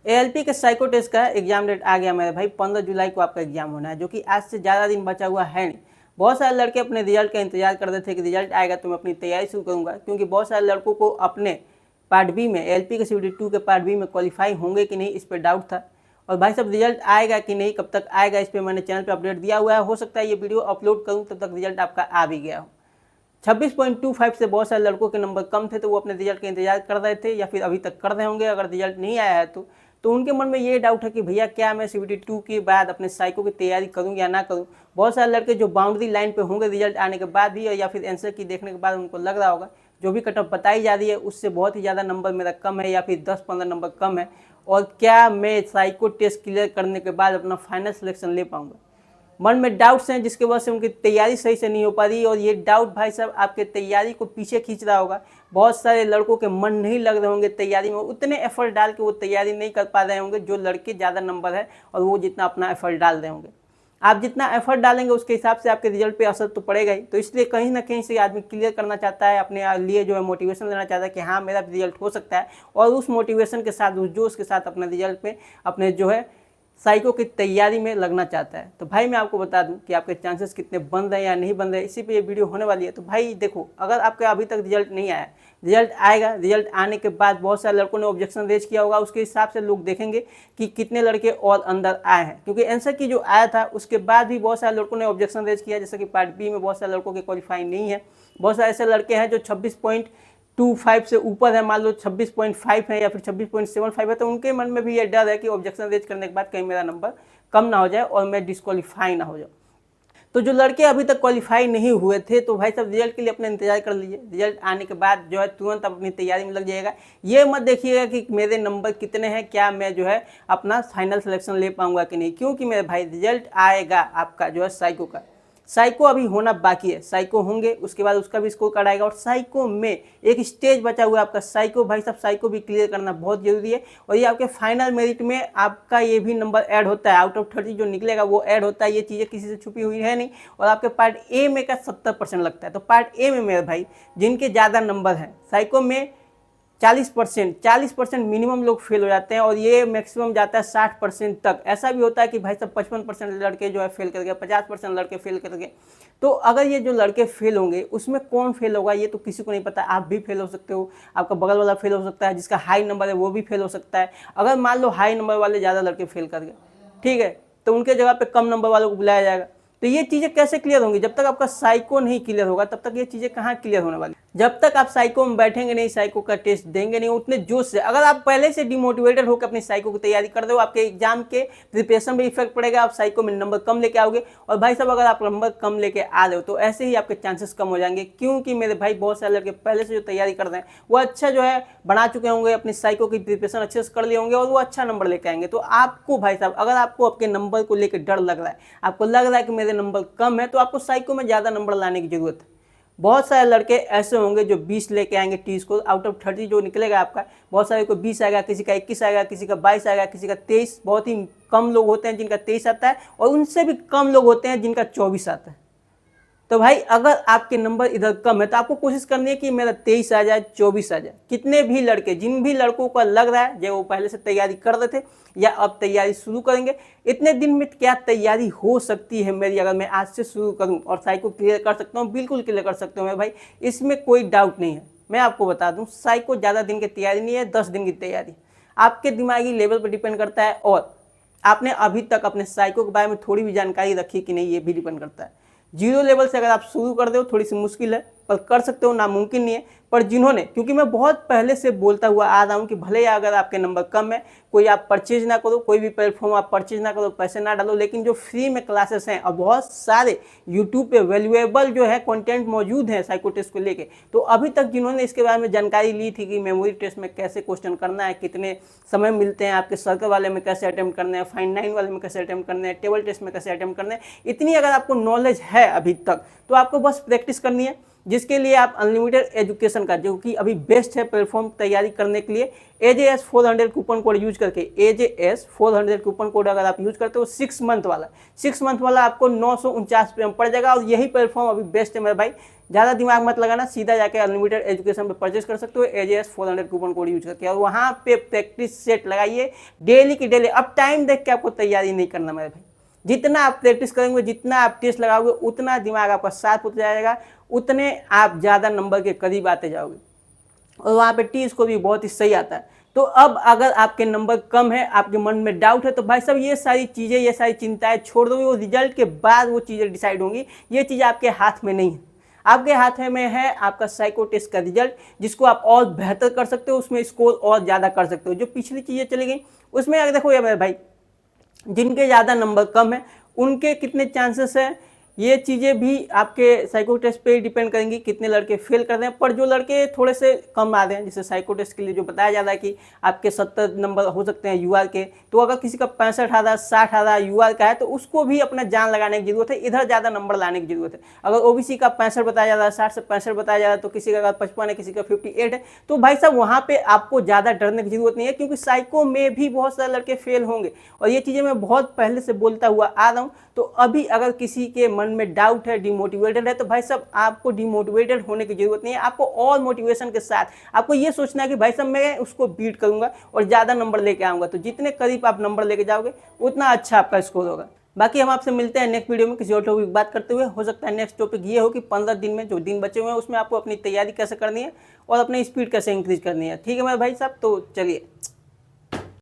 ALP के psycho test का exam date आ गया मेरे भाई। 15 जुलाई को आपका एग्जाम होना है, जो कि आज से ज़्यादा दिन बचा हुआ है नहीं। बहुत सारे लड़के अपने रिजल्ट का इंतजार कर रहे थे कि रिजल्ट आएगा तो मैं अपनी तैयारी शुरू करूँगा, क्योंकि बहुत सारे लड़कों को अपने पार्ट बी में एएलपी के CBT 2 के पार्ट बी में क्वालिफाई होंगे कि नहीं, इस पर डाउट था। और भाई साहब रिजल्ट आएगा कि नहीं, कब तक आएगा, इस पर मैंने चैनल पर अपडेट दिया हुआ है। हो सकता है ये वीडियो अपलोड करूँ तब तक रिजल्ट आपका आ भी गया हो। 26.25 से बहुत सारे लड़कों के नंबर कम थे, तो वो अपने रिजल्ट का इंतजार कर रहे थे या फिर अभी तक कर रहे होंगे। अगर रिजल्ट नहीं आया है तो उनके मन में ये डाउट है कि भैया क्या मैं CBT 2 के बाद अपने साइको की तैयारी करूं या ना करूं। बहुत सारे लड़के जो बाउंड्री लाइन पे होंगे रिजल्ट आने के बाद भी, या फिर आंसर की देखने के बाद उनको लग रहा होगा जो भी कट ऑफ बताई जा रही है उससे बहुत ही ज़्यादा नंबर मेरा कम है या फिर 10-15 नंबर कम है, और क्या मैं साइको टेस्ट क्लियर करने के बाद अपना फाइनल सिलेक्शन ले पाऊँगा। मन में डाउट्स हैं जिसकी वजह से उनकी तैयारी सही से नहीं हो पा रही, और ये डाउट भाई साहब आपके तैयारी को पीछे खींच रहा होगा। बहुत सारे लड़कों के मन नहीं लग रहे होंगे तैयारी में, उतने एफर्ट डाल के वो तैयारी नहीं कर पा रहे होंगे जो लड़के ज़्यादा नंबर है और वो जितना अपना एफर्ट डाल रहे होंगे। आप जितना एफर्ट डालेंगे उसके हिसाब से आपके रिजल्ट पे असर तो पड़ेगा ही। तो इसलिए कहीं ना कहीं से आदमी क्लियर करना चाहता है, अपने लिए जो है मोटिवेशन लेना चाहता है कि हाँ मेरा रिजल्ट हो सकता है, और उस मोटिवेशन के साथ, उस जोश के साथ अपने रिजल्ट पे, अपने जो है साइको की तैयारी में लगना चाहता है। तो भाई मैं आपको बता दूं कि आपके चांसेस कितने बन रहे हैं या नहीं बन रहे, इसी पे ये वीडियो होने वाली है। तो भाई देखो, अगर आपका अभी तक रिजल्ट नहीं आया, रिजल्ट आएगा, रिजल्ट आने के बाद बहुत सारे लड़कों ने ऑब्जेक्शन रेज किया होगा, उसके हिसाब से लोग देखेंगे कि कितने लड़के और अंदर आए हैं, क्योंकि आंसर की जो आया था उसके बाद भी बहुत सारे लड़कों ने ऑब्जेक्शन रेज किया। जैसे कि पार्ट बी में बहुत सारे लड़कों के क्वालिफाई नहीं है। बहुत सारे ऐसे लड़के हैं जो 26.25 से ऊपर है, मान लो 26.5 है या फिर 26.75 है, तो उनके मन में भी ये डर है कि ऑब्जेक्शन रेज करने के बाद कहीं मेरा नंबर कम ना हो जाए और मैं डिस्क्वालीफाई ना हो जाऊँ। तो जो लड़के अभी तक क्वालिफाई नहीं हुए थे, तो भाई साहब रिजल्ट के लिए अपना इंतजार कर लीजिए। रिजल्ट आने के बाद जो है तुरंत अपनी तैयारी में लग जाएगा। ये मत देखिएगा कि मेरे नंबर कितने हैं, क्या मैं जो है अपना फाइनल सिलेक्शन ले पाऊंगा कि नहीं, क्योंकि मेरे भाई रिजल्ट आएगा आपका जो है साइको का। साइको अभी होना बाकी है, साइको होंगे उसके बाद उसका भी स्कोर कार्ड आएगा, और साइको में एक स्टेज बचा हुआ है आपका साइको। भाई साहब साइको भी क्लियर करना बहुत जरूरी है, और ये आपके फाइनल मेरिट में आपका ये भी नंबर ऐड होता है। आउट ऑफ 30 जो निकलेगा वो ऐड होता है। ये चीज़ें किसी से छुपी हुई है नहीं। और आपके पार्ट ए में का 70% लगता है। तो पार्ट ए में मेरे भाई जिनके ज़्यादा नंबर हैं, साइको में 40% मिनिमम लोग फेल हो जाते हैं, और ये मैक्सिमम जाता है 60% तक। ऐसा भी होता है कि भाई साहब 55% लड़के जो है फेल कर गए, 50% लड़के फेल कर गए। तो अगर ये जो लड़के फेल होंगे उसमें कौन फेल होगा ये तो किसी को नहीं पता। आप भी फेल हो सकते हो, आपका बगल वाला फेल हो सकता है, जिसका हाई नंबर है वो भी फेल हो सकता है। अगर मान लो हाई नंबर वाले ज़्यादा लड़के फेल कर गए, ठीक है, तो उनके जगह पे कम नंबर वालों को बुलाया जाएगा। तो ये चीज़ें कैसे क्लियर होंगी? जब तक आपका साइको नहीं क्लियर होगा तब तक ये चीज़ें कहाँ क्लियर होने वाली। जब तक आप साइको में बैठेंगे नहीं, साइको का टेस्ट देंगे नहीं उतने जोश से। अगर आप पहले से डिमोटिवेटेड होकर अपनी साइको की तैयारी कर दो, आपके एग्जाम के प्रिपरेशन में इफेक्ट पड़ेगा, आप साइको में नंबर कम लेके आओगे। और भाई साहब अगर आप नंबर कम लेके आ रहे हो तो ऐसे ही आपके चांसेस कम हो जाएंगे, क्योंकि मेरे भाई बहुत सारे लड़के पहले से जो तैयारी कर रहे हैं वो अच्छा जो है बना चुके होंगे, अपनी साइको की प्रिपरेशन अच्छे से कर लिए होंगे और वो अच्छा नंबर लेके आएंगे। तो आपको भाई साहब अगर आपको आपके नंबर को लेकर डर लग रहा है, आपको लग रहा है कि मेरे नंबर कम है, तो आपको साइको में ज़्यादा नंबर लाने की जरूरत है। बहुत सारे लड़के ऐसे होंगे जो 20 लेके आएंगे टी स्कोर। आउट ऑफ 30 जो निकलेगा आपका, बहुत सारे को 20 आएगा, किसी का 21 आएगा, किसी का 22 आएगा, किसी का 23। बहुत ही कम लोग होते हैं जिनका 23 आता है, और उनसे भी कम लोग होते हैं जिनका 24 आता है। तो भाई अगर आपके नंबर इधर कम है तो आपको कोशिश करनी है कि मेरा 23 आ जाए, 24 आ जाए। कितने भी लड़के, जिन भी लड़कों को लग रहा है जो वो पहले से तैयारी कर रहे थे या अब तैयारी शुरू करेंगे, इतने दिन में क्या तैयारी हो सकती है मेरी अगर मैं आज से शुरू करूं और साइको क्लियर कर सकता हूं? बिल्कुल क्लियर कर सकता हूं मैं भाई, इसमें कोई डाउट नहीं है। मैं आपको बता दूं, साइको ज़्यादा दिन की तैयारी नहीं है, 10 दिन की तैयारी। आपके दिमागी लेवल पर डिपेंड करता है, और आपने अभी तक अपने साइको के बारे में थोड़ी भी जानकारी रखी कि नहीं, ये भी डिपेंड करता है। जीरो लेवल से अगर आप शुरू कर दो थोड़ी सी मुश्किल है, पर कर सकते हो, नामुमकिन नहीं है। पर जिन्होंने, क्योंकि मैं बहुत पहले से बोलता हुआ आ रहा हूँ कि भले अगर आपके नंबर कम है, कोई आप परचेज ना करो, कोई भी प्लेटफॉर्म आप परचेज ना करो, पैसे ना डालो, लेकिन जो फ्री में क्लासेस हैं और बहुत सारे यूट्यूब पे वैल्यूएबल जो है कंटेंट मौजूद है साइको टेस्ट को लेके, तो अभी तक जिन्होंने इसके बारे में जानकारी ली थी कि मेमोरी टेस्ट में कैसे क्वेश्चन करना है, कितने समय मिलते हैं, आपके सर्कल वाले में कैसे अटेम्प्ट करने हैं, फाइन 9 वाले में कैसे अटेम्प्ट करने हैं, टेबल टेस्ट में कैसे अटेम्प्ट करने हैं, इतनी अगर आपको नॉलेज है अभी तक, तो आपको बस प्रैक्टिस करनी है। जिसके लिए आप अनलिमिटेड एजुकेशन का, जो कि अभी बेस्ट है प्लेटफॉर्म तैयारी करने के लिए, AJS 400 कूपन कोड यूज करके, AJS 400 कूपन कोड अगर आप यूज करते हो 6 मंथ वाला आपको 949 में पड़ जाएगा। और यही प्लेटफॉर्म अभी बेस्ट है मेरे भाई, ज़्यादा दिमाग मत लगाना, सीधा जाके अनलिमिटेड एजुकेशन पे परचेस कर सकते हो AJS 400 कूपन कोड यूज करके। और वहाँ पे प्रैक्टिस सेट लगाइए डेली की डेली। अब टाइम देख के आपको तैयारी नहीं करना मेरे भाई, जितना आप प्रैक्टिस करेंगे, जितना आप टेस्ट लगाओगे, उतना दिमाग आपका शार्प होता जाएगा, उतने आप ज़्यादा नंबर के करीब आते जाओगे। और वहाँ पे टी स्कोर भी बहुत ही सही आता है। तो अब अगर आपके नंबर कम है, आपके मन में डाउट है, तो भाई साहब ये सारी चीज़ें, ये सारी चिंताएं छोड़ दो। वो रिजल्ट के बाद वो चीज़ें डिसाइड होंगी, ये चीज़ आपके हाथ में नहीं है। आपके हाथ में है आपका साइको टेस्ट का रिजल्ट, जिसको आप और बेहतर कर सकते हो, उसमें स्कोर और ज़्यादा कर सकते हो। जो पिछली चीज़ें चली गई उसमें अगर देखो यार भाई, जिनके ज़्यादा नंबर कम है उनके कितने चांसेस हैं, ये चीज़ें भी आपके साइको टेस्ट पे ही डिपेंड करेंगी, कितने लड़के फेल कर रहे हैं। पर जो लड़के थोड़े से कम आ रहे हैं, जैसे साइको टेस्ट के लिए जो बताया जा रहा है कि आपके 70 नंबर हो सकते हैं यूआर के, तो अगर किसी का 65 आ रहा, 60 आ रहा यूआर का है, तो उसको भी अपना जान लगाने की जरूरत है, इधर ज़्यादा नंबर लाने की जरूरत है। अगर ओबीसी का 65 बताया जा रहा है, 60 से 65 बताया जा रहा है, तो किसी का अगर 55 है, किसी का 58 है, तो भाई साहब वहाँ पर आपको ज़्यादा डरने की जरूरत नहीं है, क्योंकि साइको में भी बहुत सारे लड़के फेल होंगे। और ये चीज़ें मैं बहुत पहले से बोलता हुआ आ रहा हूँ। तो अभी अगर किसी के मन में डाउट है, डिमोटिवेटेड है, तो भाई साहब आपको डिमोटिवेटेड होने की जरूरत नहीं है। आपको और मोटिवेशन के साथ आपको ये सोचना है कि भाई साहब मैं उसको बीट करूंगा और ज़्यादा नंबर लेके आऊँगा। तो जितने करीब आप नंबर लेके जाओगे उतना अच्छा आपका स्कोर होगा। बाकी हम आपसे मिलते हैं नेक्स्ट वीडियो में किसी और टॉपिक बात करते हुए। हो सकता है नेक्स्ट टॉपिक ये हो कि 15 दिन में जो दिन बचे हुए हैं उसमें आपको अपनी तैयारी कैसे करनी है और अपनी स्पीड कैसे इंक्रीज करनी है। ठीक है मेरे भाई साहब, तो चलिए।